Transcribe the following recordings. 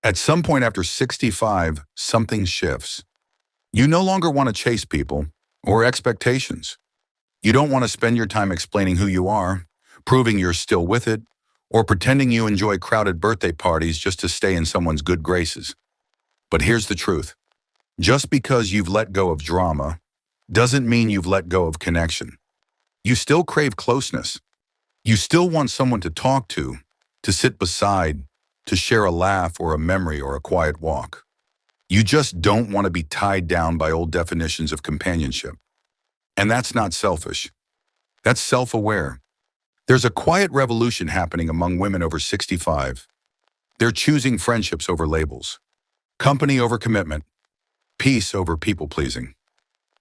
At some point after 65, something shifts. You no longer want to chase people or expectations. You don't want to spend your time explaining who you are, proving you're still with it, or pretending you enjoy crowded birthday parties just to stay in someone's good graces. But here's the truth. Just because you've let go of drama doesn't mean you've let go of connection. You still crave closeness. You still want someone to talk to sit beside, to share a laugh or a memory or a quiet walk. You just don't want to be tied down by old definitions of companionship. And that's not selfish. That's self-aware. There's a quiet revolution happening among women over 65. They're choosing friendships over labels, company over commitment, peace over people-pleasing.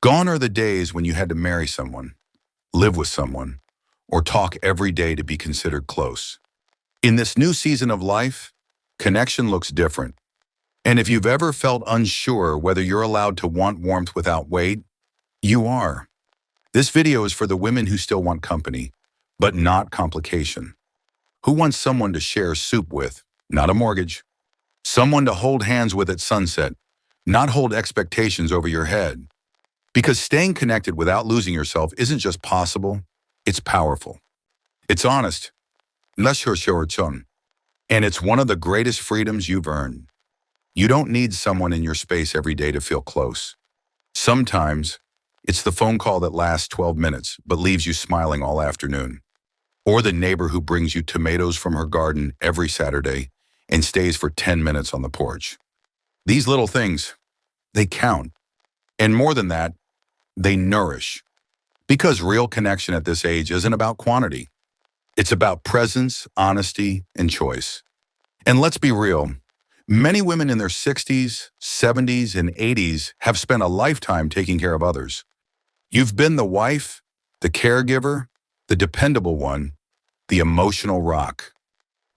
Gone are the days when you had to marry someone, live with someone, or talk every day to be considered close. In this new season of life, connection looks different. And if you've ever felt unsure whether you're allowed to want warmth without weight, you are. This video is for the women who still want company, but not complication. Who wants someone to share soup with, not a mortgage? Someone to hold hands with at sunset, not hold expectations over your head. Because staying connected without losing yourself isn't just possible, it's powerful. It's honest. And it's one of the greatest freedoms you've earned. You don't need someone in your space every day to feel close. Sometimes, it's the phone call that lasts 12 minutes but leaves you smiling all afternoon. Or the neighbor who brings you tomatoes from her garden every Saturday and stays for 10 minutes on the porch. These little things, they count. And more than that, they nourish. Because real connection at this age isn't about quantity. It's about presence, honesty, and choice. And let's be real, many women in their 60s, 70s, and 80s have spent a lifetime taking care of others. You've been the wife, the caregiver, the dependable one, the emotional rock.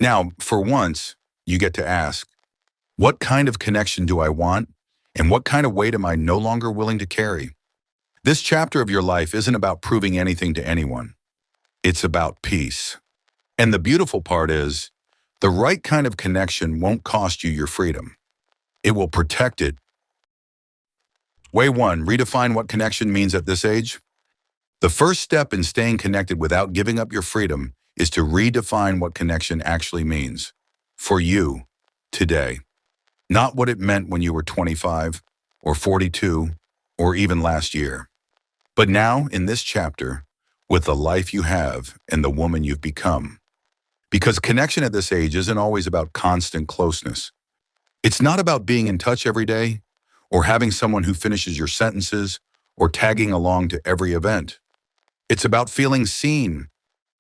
Now, for once, you get to ask, what kind of connection do I want, and what kind of weight am I no longer willing to carry? This chapter of your life isn't about proving anything to anyone. It's about peace. And the beautiful part is, the right kind of connection won't cost you your freedom. It will protect it. Way 1, redefine what connection means at this age. The first step in staying connected without giving up your freedom is to redefine what connection actually means. For you, today. Not what it meant when you were 25, or 42, or even last year. But now, in this chapter, with the life you have and the woman you've become. Because connection at this age isn't always about constant closeness. It's not about being in touch every day, or having someone who finishes your sentences, or tagging along to every event. It's about feeling seen,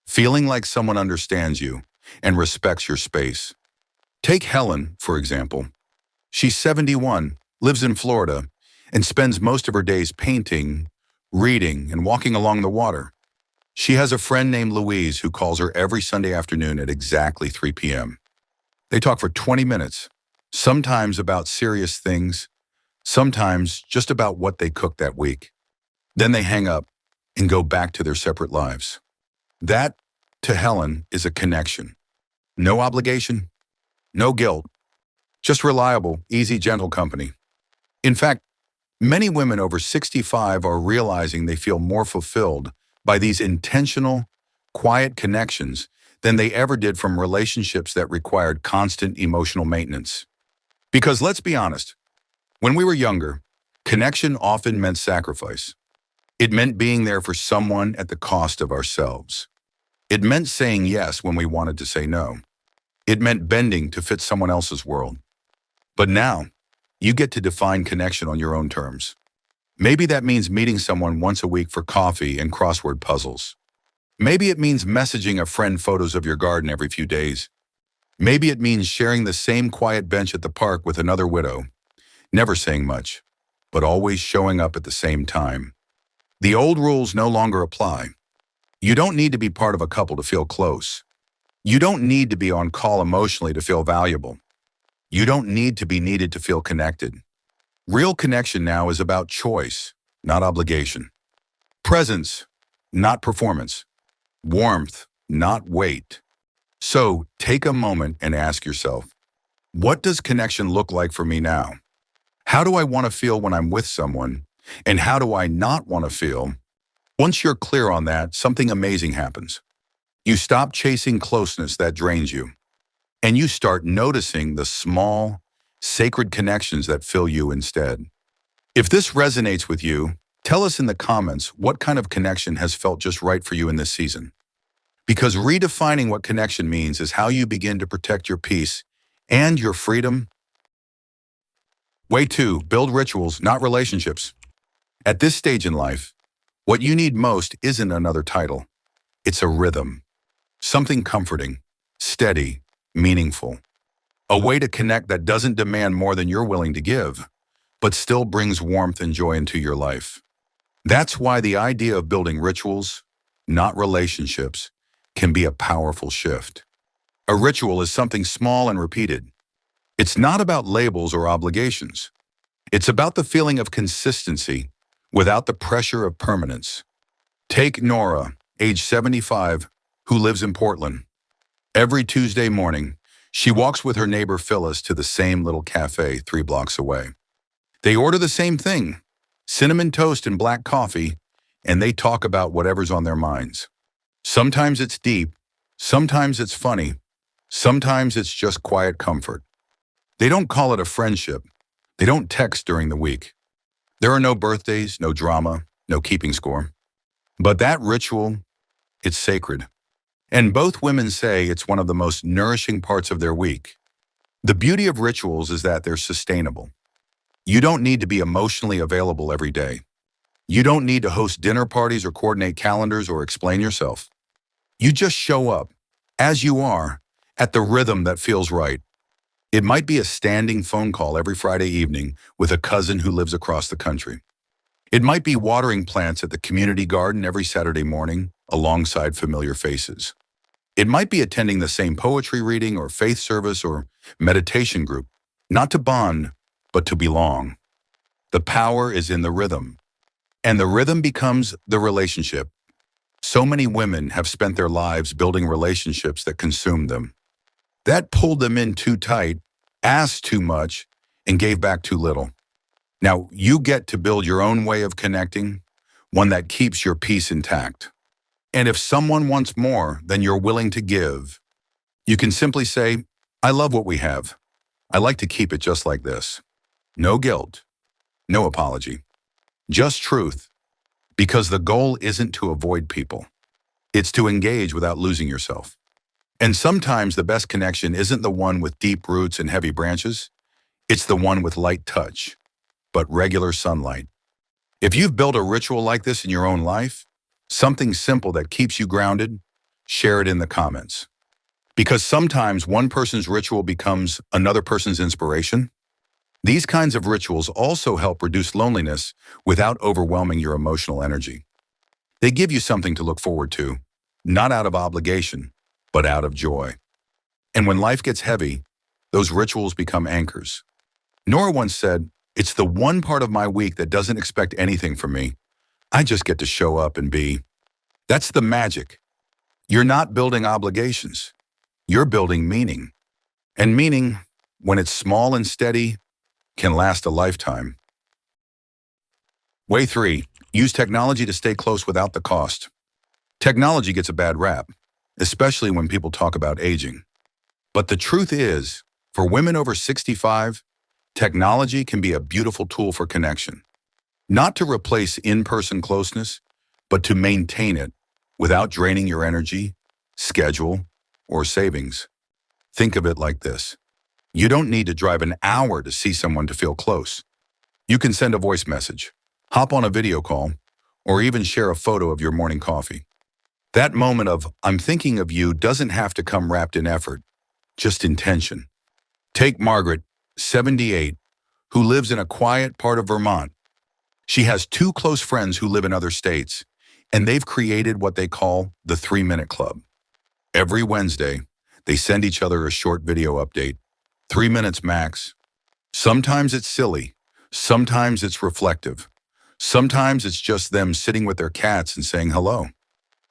feeling like someone understands you and respects your space. Take Helen, for example. She's 71, lives in Florida, and spends most of her days painting, reading, and walking along the water. She has a friend named Louise who calls her every Sunday afternoon at exactly 3 p.m. They talk for 20 minutes, sometimes about serious things, sometimes just about what they cooked that week. Then they hang up and go back to their separate lives. That, to Helen, is a connection. No obligation, no guilt, just reliable, easy, gentle company. In fact, many women over 65 are realizing they feel more fulfilled by these intentional, quiet connections than they ever did from relationships that required constant emotional maintenance. Because let's be honest, when we were younger, connection often meant sacrifice. It meant being there for someone at the cost of ourselves. It meant saying yes when we wanted to say no. It meant bending to fit someone else's world. But now, you get to define connection on your own terms. Maybe that means meeting someone once a week for coffee and crossword puzzles. Maybe it means messaging a friend photos of your garden every few days. Maybe it means sharing the same quiet bench at the park with another widow, never saying much, but always showing up at the same time. The old rules no longer apply. You don't need to be part of a couple to feel close. You don't need to be on call emotionally to feel valuable. You don't need to be needed to feel connected. Real connection now is about choice, not obligation. Presence, not performance. Warmth, not weight. So take a moment and ask yourself, What does connection look like for me now? How do I want to feel when I'm with someone? And how do I not want to feel? Once you're clear on that, something amazing happens. You stop chasing closeness that drains you, and you start noticing the small, sacred connections that fill you instead. If this resonates with you, tell us in the comments what kind of connection has felt just right for you in this season. Because redefining what connection means is how you begin to protect your peace and your freedom. Way 2, build rituals, not relationships. At this stage in life, what you need most isn't another title. It's a rhythm. Something comforting, steady, meaningful. A way to connect that doesn't demand more than you're willing to give, but still brings warmth and joy into your life. That's why the idea of building rituals, not relationships, can be a powerful shift. A ritual is something small and repeated. It's not about labels or obligations. It's about the feeling of consistency without the pressure of permanence. Take Nora, age 75, who lives in Portland. Every Tuesday morning, she walks with her neighbor Phyllis to the same little café 3 blocks away. They order the same thing, cinnamon toast and black coffee, and they talk about whatever's on their minds. Sometimes it's deep, sometimes it's funny, sometimes it's just quiet comfort. They don't call it a friendship. They don't text during the week. There are no birthdays, no drama, no keeping score. But that ritual, it's sacred. And both women say it's one of the most nourishing parts of their week. The beauty of rituals is that they're sustainable. You don't need to be emotionally available every day. You don't need to host dinner parties or coordinate calendars or explain yourself. You just show up, as you are, at the rhythm that feels right. It might be a standing phone call every Friday evening with a cousin who lives across the country. It might be watering plants at the community garden every Saturday morning alongside familiar faces. It might be attending the same poetry reading or faith service or meditation group, not to bond, but to belong. The power is in the rhythm, and the rhythm becomes the relationship. So many women have spent their lives building relationships that consumed them. That pulled them in too tight, asked too much, and gave back too little. Now, you get to build your own way of connecting, one that keeps your peace intact. And if someone wants more than you're willing to give, you can simply say, I love what we have. I like to keep it just like this. No guilt, no apology, just truth. Because the goal isn't to avoid people. It's to engage without losing yourself. And sometimes the best connection isn't the one with deep roots and heavy branches. It's the one with light touch, but regular sunlight. If you've built a ritual like this in your own life, something simple that keeps you grounded, share it in the comments. Because sometimes one person's ritual becomes another person's inspiration. These kinds of rituals also help reduce loneliness without overwhelming your emotional energy. They give you something to look forward to, not out of obligation, but out of joy. And when life gets heavy, those rituals become anchors. Nora once said, "It's the one part of my week that doesn't expect anything from me. I just get to show up and be." That's the magic. You're not building obligations. You're building meaning. And meaning, when it's small and steady, can last a lifetime. Way 3, use technology to stay close without the cost. Technology gets a bad rap, especially when people talk about aging. But the truth is, for women over 65, technology can be a beautiful tool for connection. Not to replace in-person closeness, but to maintain it without draining your energy, schedule, or savings. Think of it like this. You don't need to drive an hour to see someone to feel close. You can send a voice message, hop on a video call, or even share a photo of your morning coffee. That moment of, I'm thinking of you, doesn't have to come wrapped in effort, just intention. Take Margaret, 78, who lives in a quiet part of Vermont. She has 2 close friends who live in other states, and they've created what they call the 3-Minute Club. Every Wednesday, they send each other a short video update, 3 minutes max. Sometimes it's silly, sometimes it's reflective, sometimes it's just them sitting with their cats and saying hello.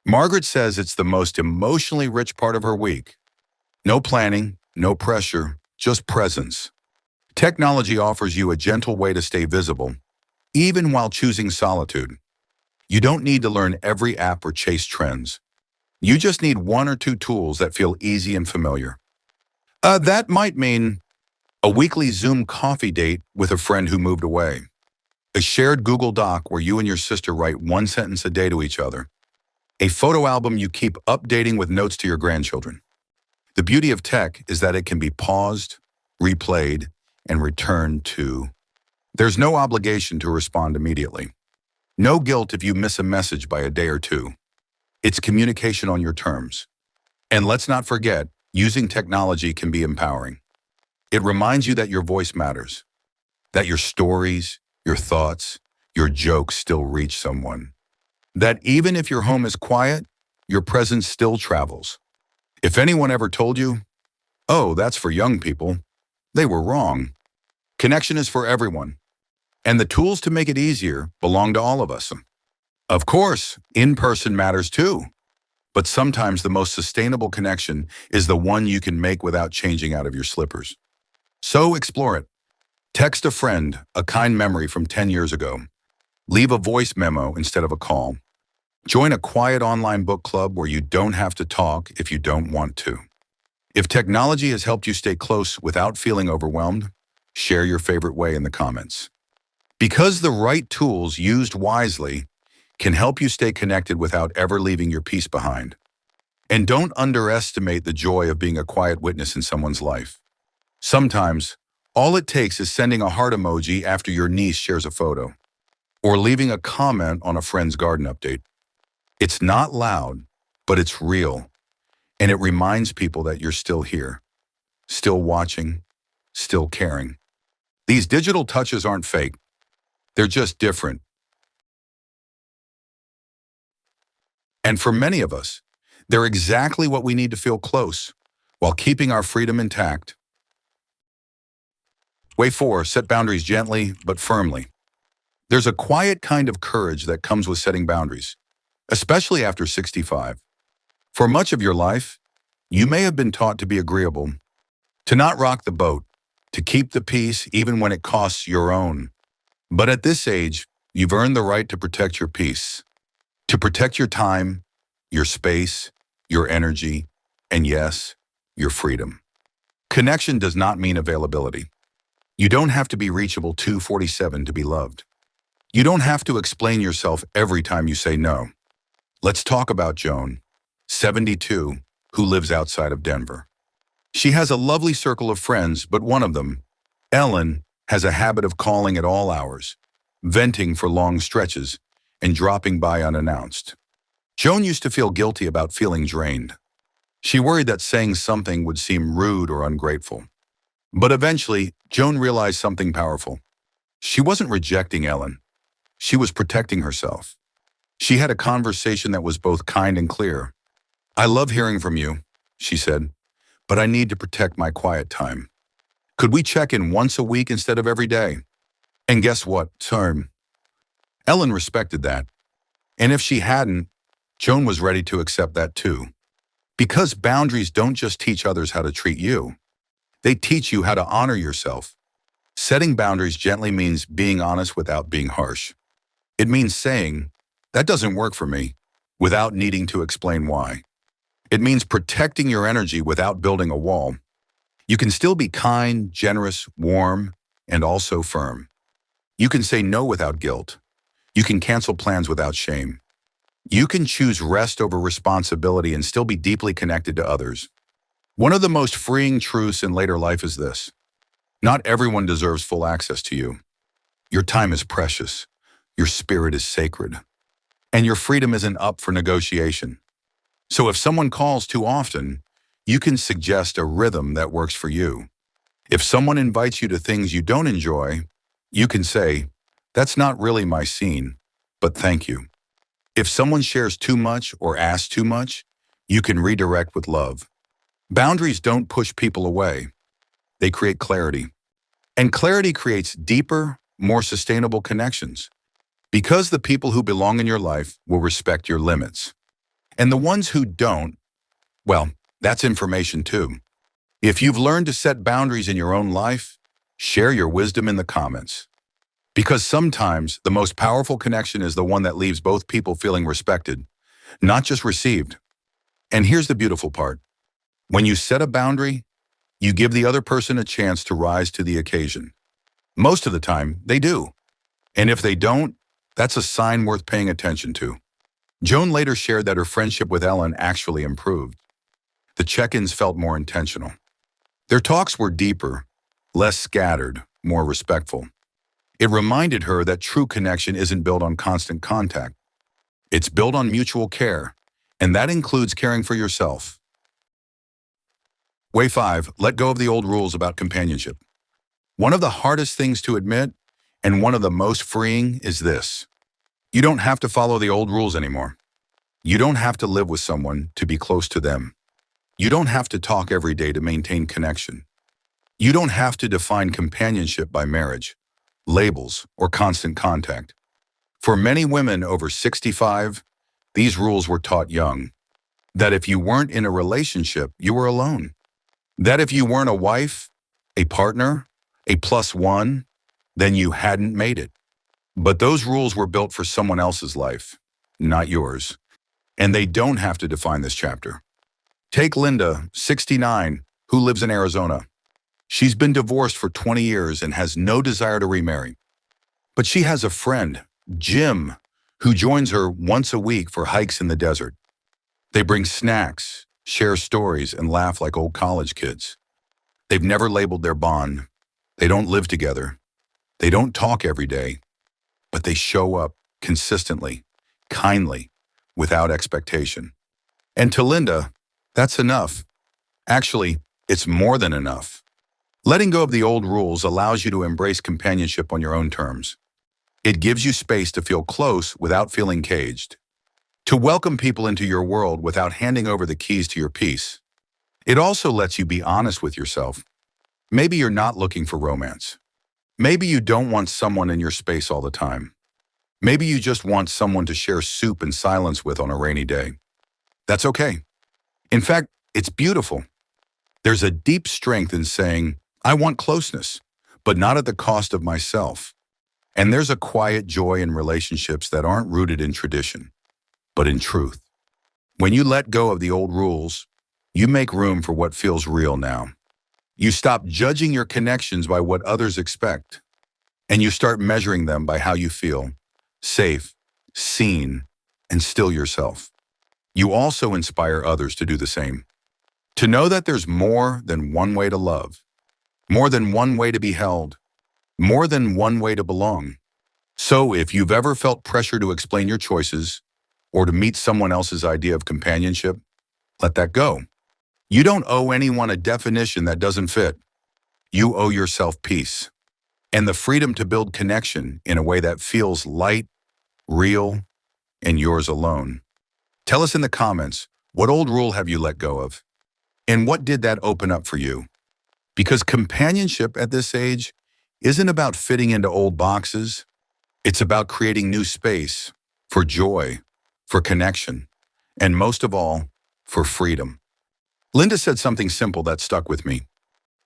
Margaret says it's the most emotionally rich part of her week. No planning, no pressure, just presence. Technology offers you a gentle way to stay visible, even while choosing solitude. You don't need to learn every app or chase trends. You just need one or two tools that feel easy and familiar. That might mean a weekly Zoom coffee date with a friend who moved away, a shared Google Doc where you and your sister write one sentence a day to each other, a photo album you keep updating with notes to your grandchildren. The beauty of tech is that it can be paused, replayed, and returned to. There's no obligation to respond immediately. No guilt if you miss a message by a day or two. It's communication on your terms. And let's not forget, using technology can be empowering. It reminds you that your voice matters, that your stories, your thoughts, your jokes still reach someone. That even if your home is quiet, your presence still travels. If anyone ever told you, "Oh, that's for young people," they were wrong. Connection is for everyone. And the tools to make it easier belong to all of us. Of course, in-person matters too. But sometimes the most sustainable connection is the one you can make without changing out of your slippers. So explore it. Text a friend a kind memory from 10 years ago. Leave a voice memo instead of a call. Join a quiet online book club where you don't have to talk if you don't want to. If technology has helped you stay close without feeling overwhelmed, share your favorite way in the comments. Because the right tools used wisely can help you stay connected without ever leaving your peace behind. And don't underestimate the joy of being a quiet witness in someone's life. Sometimes, all it takes is sending a heart emoji after your niece shares a photo, or leaving a comment on a friend's garden update. It's not loud, but it's real, and it reminds people that you're still here, still watching, still caring. These digital touches aren't fake. They're just different. And for many of us, they're exactly what we need to feel close while keeping our freedom intact. Way 4, set boundaries gently but firmly. There's a quiet kind of courage that comes with setting boundaries, especially after 65. For much of your life, you may have been taught to be agreeable, to not rock the boat, to keep the peace even when it costs your own. But at this age, you've earned the right to protect your peace, to protect your time, your space, your energy, and yes, your freedom. Connection does not mean availability. You don't have to be reachable 247 to be loved. You don't have to explain yourself every time you say no. Let's talk about Joan, 72, who lives outside of Denver. She has a lovely circle of friends, but one of them, Helen, has a habit of calling at all hours, venting for long stretches, and dropping by unannounced. Joan used to feel guilty about feeling drained. She worried that saying something would seem rude or ungrateful. But eventually, Joan realized something powerful. She wasn't rejecting Helen. She was protecting herself. She had a conversation that was both kind and clear. "I love hearing from you," she said, "but I need to protect my quiet time. Could we check in once a week instead of every day?" And guess what? Helen respected that. And if she hadn't, Joan was ready to accept that too. Because boundaries don't just teach others how to treat you. They teach you how to honor yourself. Setting boundaries gently means being honest without being harsh. It means saying, "That doesn't work for me," without needing to explain why. It means protecting your energy without building a wall. You can still be kind, generous, warm, and also firm. You can say no without guilt. You can cancel plans without shame. You can choose rest over responsibility and still be deeply connected to others. One of the most freeing truths in later life is this: not everyone deserves full access to you. Your time is precious. Your spirit is sacred. And your freedom isn't up for negotiation. So if someone calls too often, you can suggest a rhythm that works for you. If someone invites you to things you don't enjoy, you can say, "That's not really my scene, but thank you." If someone shares too much or asks too much, you can redirect with love. Boundaries don't push people away. They create clarity. And clarity creates deeper, more sustainable connections. Because the people who belong in your life will respect your limits. And the ones who don't, well, that's information too. If you've learned to set boundaries in your own life, share your wisdom in the comments. Because sometimes the most powerful connection is the one that leaves both people feeling respected, not just received. And here's the beautiful part. When you set a boundary, you give the other person a chance to rise to the occasion. Most of the time, they do. And if they don't, that's a sign worth paying attention to. Joan later shared that her friendship with Helen actually improved. The check-ins felt more intentional. Their talks were deeper, less scattered, more respectful. It reminded her that true connection isn't built on constant contact. It's built on mutual care, and that includes caring for yourself. Way 5, let go of the old rules about companionship. One of the hardest things to admit, and one of the most freeing, is this. You don't have to follow the old rules anymore. You don't have to live with someone to be close to them. You don't have to talk every day to maintain connection. You don't have to define companionship by marriage, labels, or constant contact. For many women over 65, these rules were taught young. That if you weren't in a relationship, you were alone. That if you weren't a wife, a partner, a +1, then you hadn't made it. But those rules were built for someone else's life, not yours. And they don't have to define this chapter. Take Linda, 69, who lives in Arizona. She's been divorced for 20 years and has no desire to remarry. But she has a friend, Jim, who joins her once a week for hikes in the desert. They bring snacks, share stories, and laugh like old college kids. They've never labeled their bond. They don't live together. They don't talk every day. But they show up consistently, kindly, without expectation. And to Linda, that's enough. Actually, it's more than enough. Letting go of the old rules allows you to embrace companionship on your own terms. It gives you space to feel close without feeling caged, to welcome people into your world without handing over the keys to your peace. It also lets you be honest with yourself. Maybe you're not looking for romance. Maybe you don't want someone in your space all the time. Maybe you just want someone to share soup and silence with on a rainy day. That's okay. In fact, it's beautiful. There's a deep strength in saying, I want closeness, but not at the cost of myself. And there's a quiet joy in relationships that aren't rooted in tradition, but in truth. When you let go of the old rules, you make room for what feels real now. You stop judging your connections by what others expect, and you start measuring them by how you feel, safe, seen, and still yourself. You also inspire others to do the same. To know that there's more than one way to love, more than one way to be held, more than one way to belong. So if you've ever felt pressure to explain your choices or to meet someone else's idea of companionship, let that go. You don't owe anyone a definition that doesn't fit. You owe yourself peace and the freedom to build connection in a way that feels light, real, and yours alone. Tell us in the comments, what old rule have you let go of? And what did that open up for you? Because companionship at this age isn't about fitting into old boxes. It's about creating new space for joy, for connection, and most of all, for freedom. Linda said something simple that stuck with me.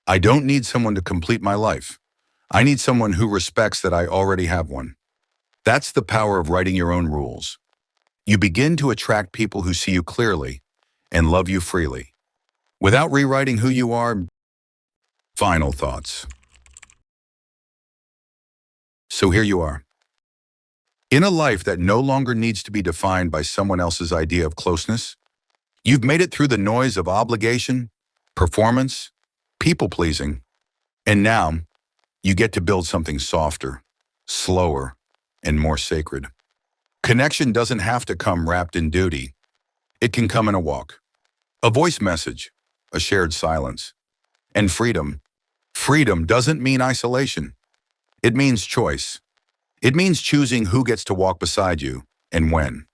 I don't need someone to complete my life. I need someone who respects that I already have one. That's the power of writing your own rules. You begin to attract people who see you clearly and love you freely, without rewriting who you are. Final thoughts. So here you are. In a life that no longer needs to be defined by someone else's idea of closeness, you've made it through the noise of obligation, performance, people-pleasing, and now you get to build something softer, slower, and more sacred. Connection doesn't have to come wrapped in duty. It can come in a walk, a voice message, a shared silence. And freedom. Freedom doesn't mean isolation. It means choice. It means choosing who gets to walk beside you and when.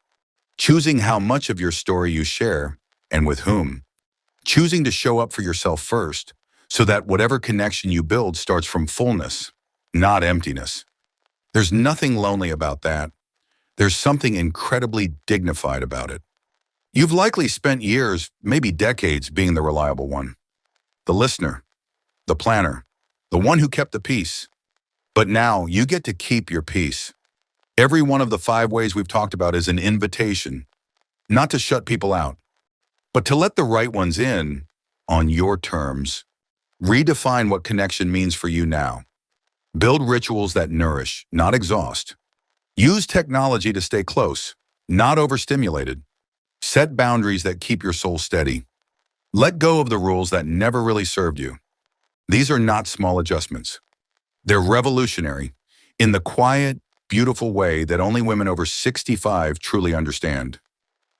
Choosing how much of your story you share and with whom. Choosing to show up for yourself first so that whatever connection you build starts from fullness, not emptiness. There's nothing lonely about that. There's something incredibly dignified about it. You've likely spent years, maybe decades, being the reliable one. the listener, the planner, the one who kept the peace. But now you get to keep your peace. Every one of the 5 ways we've talked about is an invitation, not to shut people out, but to let the right ones in on your terms. Redefine what connection means for you now. Build rituals that nourish, not exhaust. Use technology to stay close, not overstimulated. Set boundaries that keep your soul steady. Let go of the rules that never really served you. These are not small adjustments. They're revolutionary, in the quiet, beautiful way that only women over 65 truly understand.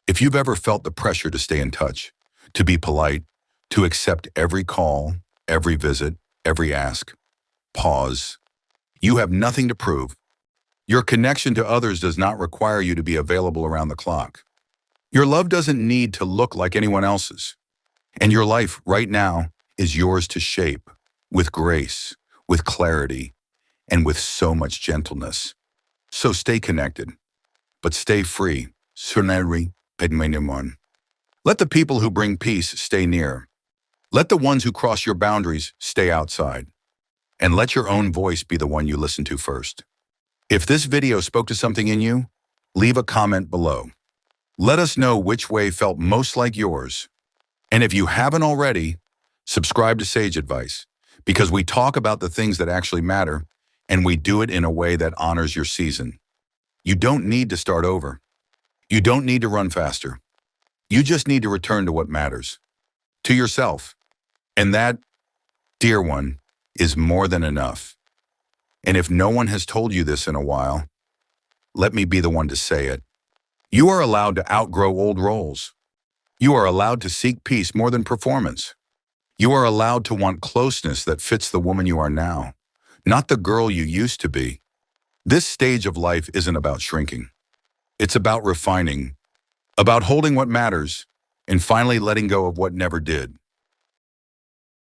If you've ever felt the pressure to stay in touch, to be polite, to accept every call, every visit, every ask, pause. You have nothing to prove. Your connection to others does not require you to be available around the clock. Your love doesn't need to look like anyone else's. And your life right now is yours to shape with grace, with clarity, and with so much gentleness. So stay connected, but stay free. Let the people who bring peace stay near. Let the ones who cross your boundaries stay outside. And let your own voice be the one you listen to first. If this video spoke to something in you, leave a comment below. Let us know which way felt most like yours. And if you haven't already, subscribe to Sage Advice, because we talk about the things that actually matter, and we do it in a way that honors your season. You don't need to start over. You don't need to run faster. You just need to return to what matters, to yourself. And that, dear one, is more than enough. And if no one has told you this in a while, let me be the one to say it. You are allowed to outgrow old roles. You are allowed to seek peace more than performance. You are allowed to want closeness that fits the woman you are now, not the girl you used to be. This stage of life isn't about shrinking. It's about refining, about holding what matters, and finally letting go of what never did.